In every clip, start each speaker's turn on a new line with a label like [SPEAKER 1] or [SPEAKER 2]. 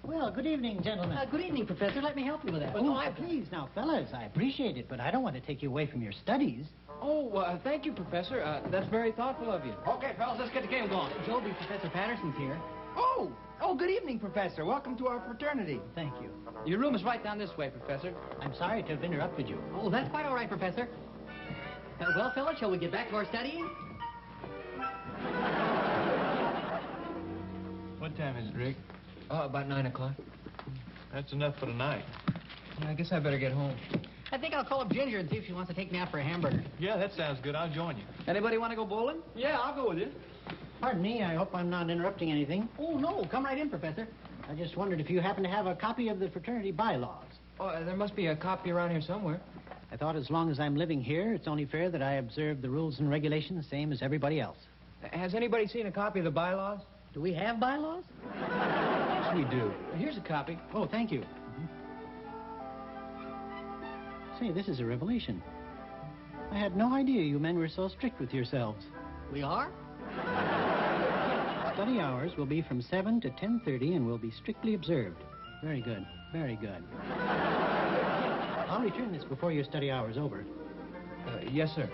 [SPEAKER 1] Well, good evening, gentlemen.
[SPEAKER 2] Good evening, Professor. Let me help you with that.
[SPEAKER 1] Please, now, fellas, I appreciate it, but I don't want to take you away from your studies.
[SPEAKER 3] Oh, thank you, Professor. That's very thoughtful of you.
[SPEAKER 2] Okay, fellas, let's get the game going. Joby, Professor Patterson's here.
[SPEAKER 3] Oh, good evening, Professor. Welcome to our fraternity.
[SPEAKER 1] Thank you.
[SPEAKER 3] Your room is right down this way, Professor.
[SPEAKER 1] I'm sorry to have interrupted you.
[SPEAKER 2] Oh, that's quite all right, Professor. Well, fellas, shall we get back to our studying?
[SPEAKER 4] What time is it, Rick?
[SPEAKER 3] About 9 o'clock.
[SPEAKER 4] That's enough for tonight.
[SPEAKER 3] Yeah, I guess I better get home.
[SPEAKER 2] I think I'll call up Ginger and see if she wants to take me out for a hamburger.
[SPEAKER 4] Yeah, that sounds good. I'll join you.
[SPEAKER 3] Anybody want to go bowling?
[SPEAKER 4] Yeah, I'll go with you.
[SPEAKER 1] Pardon me, I hope I'm not interrupting anything.
[SPEAKER 2] Oh, no. Come right in, Professor.
[SPEAKER 1] I just wondered if you happen to have a copy of the fraternity bylaws.
[SPEAKER 3] Oh, there must be a copy around here somewhere.
[SPEAKER 1] I thought as long as I'm living here, it's only fair that I observe the rules and regulations the same as everybody else.
[SPEAKER 3] Has anybody seen a copy of the bylaws?
[SPEAKER 2] Do we have bylaws?
[SPEAKER 3] Of course we do. Here's a copy.
[SPEAKER 1] Oh, thank you. Say, this is a revelation. I had no idea you men were so strict with yourselves.
[SPEAKER 2] We are?
[SPEAKER 1] Study hours will be from 7 to 10:30 and will be strictly observed. Very good. Very good. I'll return this before your study hour's over.
[SPEAKER 3] Yes, sir.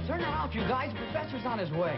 [SPEAKER 3] Turn around, you guys. The professor's on his way.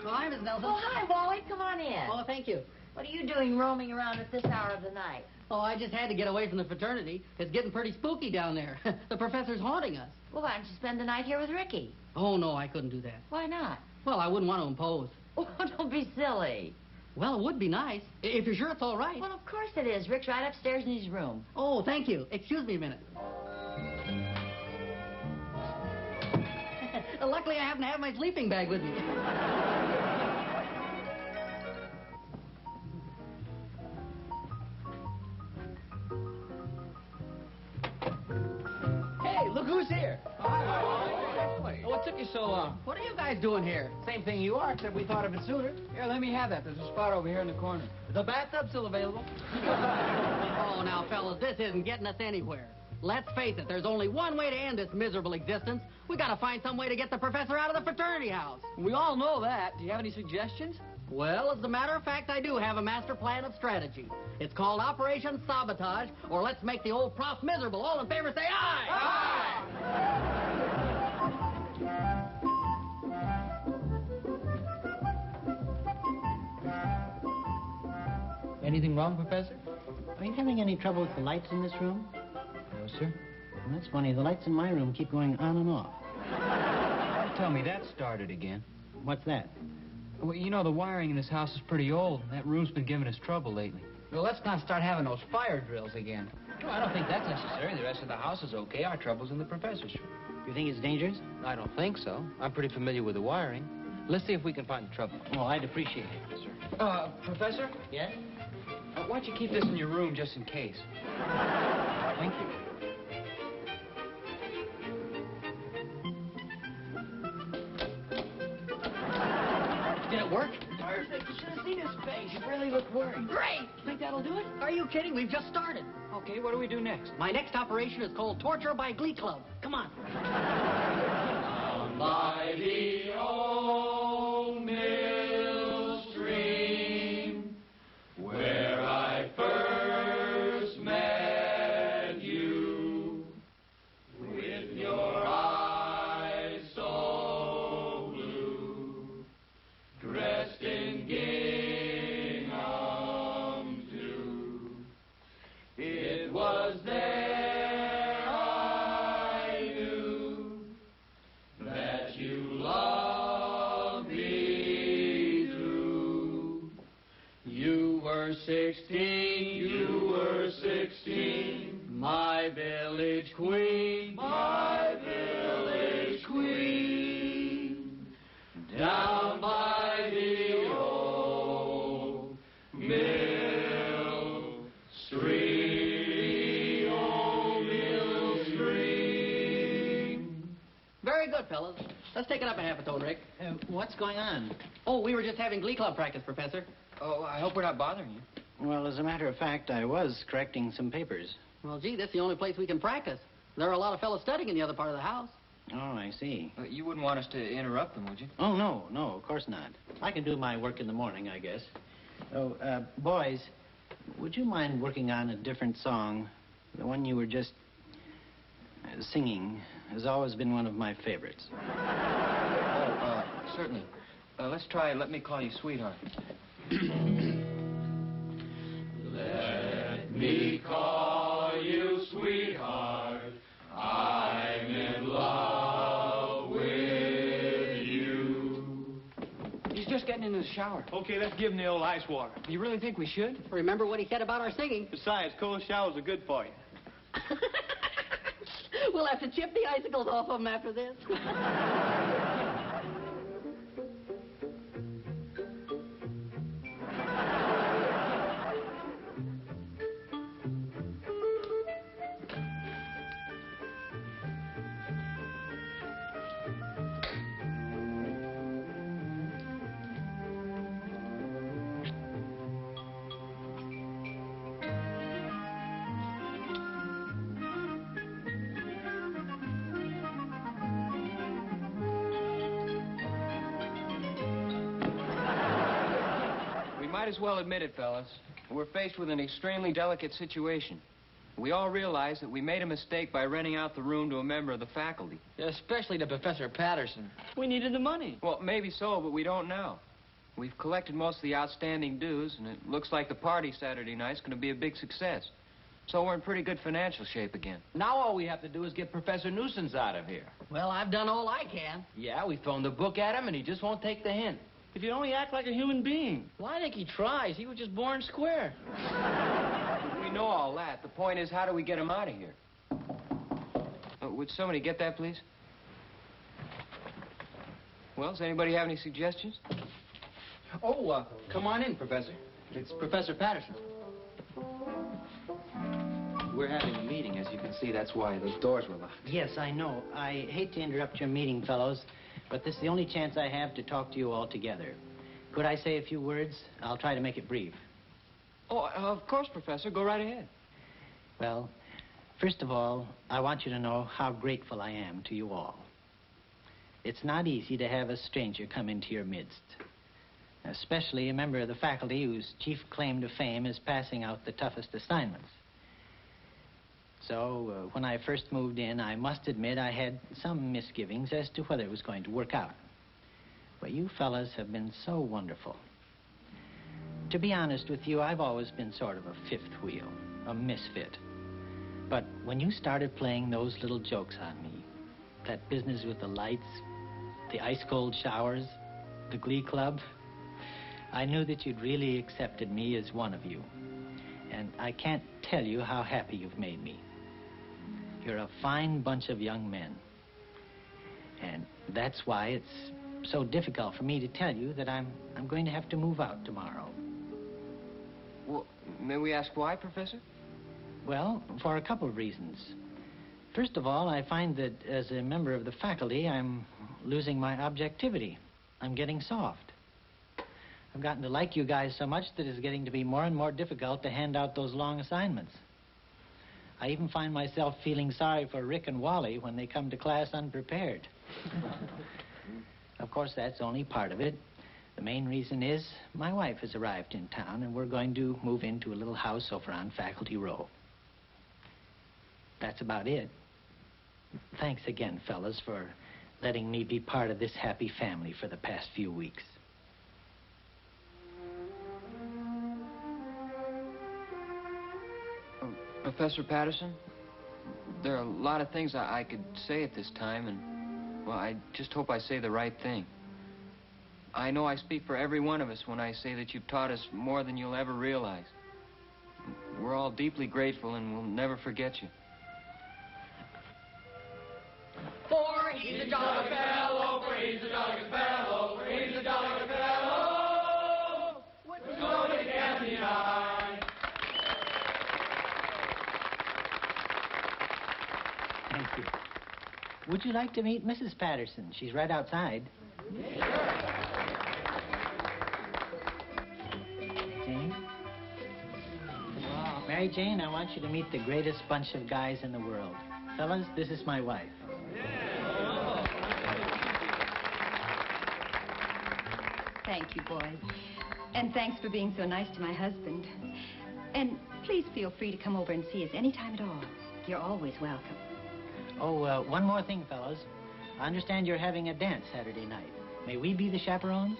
[SPEAKER 2] Hi, Miss Nelson.
[SPEAKER 5] Oh, hi, Wally. Come on in.
[SPEAKER 2] Oh, thank you.
[SPEAKER 5] What are you doing roaming around at this hour of the night?
[SPEAKER 2] Oh, I just had to get away from the fraternity. It's getting pretty spooky down there. The professor's haunting us.
[SPEAKER 5] Well, why don't you spend the night here with Ricky?
[SPEAKER 2] Oh, no, I couldn't do that.
[SPEAKER 5] Why not?
[SPEAKER 2] Well, I wouldn't want to impose.
[SPEAKER 5] Oh, don't be silly.
[SPEAKER 2] Well, it would be nice. If you're sure it's all right.
[SPEAKER 5] Well, of course it is. Rick's right upstairs in his room.
[SPEAKER 2] Oh, thank you. Excuse me a minute. Luckily, I happen to have my sleeping bag with me.
[SPEAKER 3] Hey, look who's here.
[SPEAKER 2] What took you so long? What are you guys doing here?
[SPEAKER 3] Same thing you are, except we thought of it sooner. Here, let me have that. There's a spot over here in the corner. The bathtub's still available.
[SPEAKER 2] Oh, now, fellas, this isn't getting us anywhere. Let's face it, there's only one way to end this miserable existence. We gotta find some way to get the professor out of the fraternity house.
[SPEAKER 3] We all know that. Do you have any suggestions?
[SPEAKER 2] Well, as a matter of fact, I do have a master plan of strategy. It's called Operation Sabotage, or let's make the old prof miserable. All in favor, say aye! Aye!
[SPEAKER 3] Anything wrong, Professor?
[SPEAKER 1] Are you having any trouble with the lights in this room?
[SPEAKER 3] No, sir.
[SPEAKER 1] Well, that's funny. The lights in my room keep going on and off.
[SPEAKER 3] Tell me, that started again.
[SPEAKER 1] What's that?
[SPEAKER 3] Well, you know, the wiring in this house is pretty old. That room's been giving us trouble lately. Well, let's not start having those fire drills again. No, I don't think that's necessary. The rest of the house is okay. Our trouble's in the professor's room.
[SPEAKER 1] You think it's dangerous?
[SPEAKER 3] I don't think so. I'm pretty familiar with the wiring. Let's see if we can find the trouble.
[SPEAKER 1] Oh, I'd appreciate it.
[SPEAKER 3] Sir. Professor?
[SPEAKER 1] Yes?
[SPEAKER 3] Why don't you keep this in your room just in case? Thank you.
[SPEAKER 2] Did it work?
[SPEAKER 3] Perfect. You should have seen his face. He really looked worried.
[SPEAKER 2] Great! Think that'll do it? Are you kidding? We've just started.
[SPEAKER 3] Okay, what do we do next?
[SPEAKER 2] My next operation is called Torture by Glee Club. Come on.
[SPEAKER 6] Down by the old mill stream, where I first met you, with your eyes so blue, dressed in gingham too. It was there I knew that you loved me true. You were 16, my village queen, down by the old mill stream, old mill stream.
[SPEAKER 2] Very good, fellas. Let's take it up a half a tone, Rick.
[SPEAKER 1] What's going on?
[SPEAKER 2] Oh, we were just having Glee Club practice, Professor.
[SPEAKER 3] Oh, I hope we're not bothering you.
[SPEAKER 1] Well, as a matter of fact, I was correcting some papers.
[SPEAKER 2] Well, gee, this is the only place we can practice. There are a lot of fellas studying in the other part of the house.
[SPEAKER 1] Oh, I see.
[SPEAKER 3] You wouldn't want us to interrupt them, would you?
[SPEAKER 1] Oh, no, of course not. I can do my work in the morning, I guess. Oh, boys, would you mind working on a different song? The one you were just singing has always been one of my favorites.
[SPEAKER 3] Oh, certainly. Let's try Let Me Call You Sweetheart.
[SPEAKER 6] Let me call you sweetheart, I'm in love with you.
[SPEAKER 3] He's just getting into the shower.
[SPEAKER 4] Okay, let's give him the old ice water.
[SPEAKER 3] You really think we should?
[SPEAKER 2] Remember what he said about our singing?
[SPEAKER 4] Besides, cold showers are good for you.
[SPEAKER 2] We'll have to chip the icicles off of them after this.
[SPEAKER 3] Might as well admit it, fellas. We're faced with an extremely delicate situation. We all realize that we made a mistake by renting out the room to a member of the faculty.
[SPEAKER 7] Especially to Professor Patterson. We needed the money.
[SPEAKER 3] Well, maybe so, but we don't now. We've collected most of the outstanding dues, and it looks like the party Saturday night's going to be a big success. So we're in pretty good financial shape again. Now all we have to do is get Professor Nuisance out of here.
[SPEAKER 2] Well, I've done all I can.
[SPEAKER 3] Yeah, we've thrown the book at him, and he just won't take the hint.
[SPEAKER 7] If you only act like a human being.
[SPEAKER 3] Well, I think he tries. He was just born square. We know all that. The point is, how do we get him out of here? Would somebody get that, please? Well, does anybody have any suggestions?
[SPEAKER 7] Oh, come on in, Professor. It's Professor Patterson.
[SPEAKER 3] We're having a meeting, as you can see. That's why those doors were locked.
[SPEAKER 1] Yes, I know. I hate to interrupt your meeting, fellows, but this is the only chance I have to talk to you all together. Could I say a few words? I'll try to make it brief.
[SPEAKER 3] Oh, of course, Professor. Go right ahead.
[SPEAKER 1] Well, first of all, I want you to know how grateful I am to you all. It's not easy to have a stranger come into your midst, especially a member of the faculty whose chief claim to fame is passing out the toughest assignments. So, when I first moved in, I must admit I had some misgivings as to whether it was going to work out. But you fellas have been so wonderful. To be honest with you, I've always been sort of a fifth wheel, a misfit. But when you started playing those little jokes on me, that business with the lights, the ice-cold showers, the glee club, I knew that you'd really accepted me as one of you. And I can't tell you how happy you've made me. You're a fine bunch of young men. And that's why it's so difficult for me to tell you that I'm going to have to move out tomorrow.
[SPEAKER 3] Well, may we ask why, Professor?
[SPEAKER 1] Well, for a couple of reasons. First of all, I find that as a member of the faculty, I'm losing my objectivity. I'm getting soft. I've gotten to like you guys so much that it's getting to be more and more difficult to hand out those long assignments. I even find myself feeling sorry for Rick and Wally when they come to class unprepared. Of course, that's only part of it. The main reason is my wife has arrived in town, and we're going to move into a little house over on Faculty Row. That's about it. Thanks again, fellas, for letting me be part of this happy family for the past few weeks.
[SPEAKER 3] Professor Patterson, there are a lot of things I could say at this time, and, well, I just hope I say the right thing. I know I speak for every one of us when I say that you've taught us more than you'll ever realize. We're all deeply grateful, and we'll never forget you.
[SPEAKER 2] For he's a jolly fellow, for he's a jolly fellow, for he's a jolly fellow, with the snow to get me eye.
[SPEAKER 1] Thank you. Would you like to meet Mrs. Patterson? She's right outside. Jane? Wow. Mary Jane, I want you to meet the greatest bunch of guys in the world. Fellas, this is my wife.
[SPEAKER 8] Thank you, boys. And thanks for being so nice to my husband. And please feel free to come over and see us anytime at all. You're always welcome.
[SPEAKER 1] Oh, one more thing, fellas. I understand you're having a dance Saturday night. May we be the chaperones?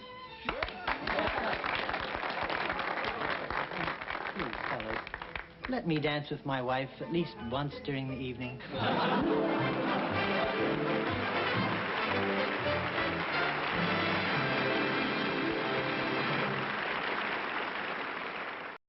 [SPEAKER 1] Please, fellas, let me dance with my wife at least once during the evening.